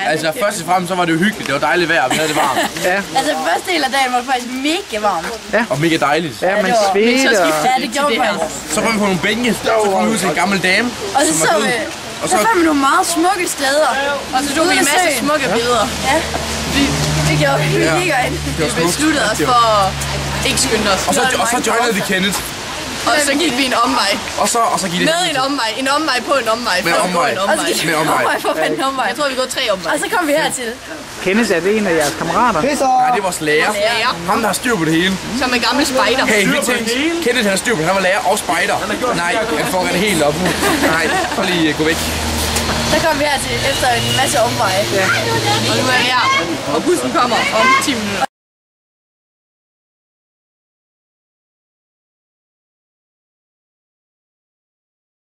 Altså først og fremmest så var det jo hyggeligt, det var dejligt vejr, vi havde det varmt. Ja. Altså første del af dagen var det faktisk mega varmt. Ja. Og mega dejligt. Ja, man det var- sveder. Ja, det gjorde vi faktisk. Så kom vi på nogle bænke, så kom vi ud til en gammel dame. Og så som så var vi, død. Og så fandt vi nogle meget smukke steder. Og så tog vi en masse smukke billeder. Ja, vi gjorde vi gik ind. det var Vi smukt. besluttede os for at ikke skynde os. Og så joinede vi Kenneth. Og så gik vi en omvej. Og så gik det. Med en omvej på en omvej. Med for at gå omvej. en Og så gik vi Med omvej. omvej for at finde en omvej. Jeg tror, vi går 3 omveje. Og så kom vi hertil. Kenneth, er det en af jeres kammerater? Nej, det er vores lærer. Lærer. Ham, der har styr på det hele. Som en gammel spejder. Hey, vi tænkte, Kenneth han har styr på det. Han var lærer og spejder. Nej, han får det helt op nu. Nej, prøv lige gå væk. Så kom vi hertil efter en masse omveje. Og nu er jeg her. Og bussen kommer om 10 minutter.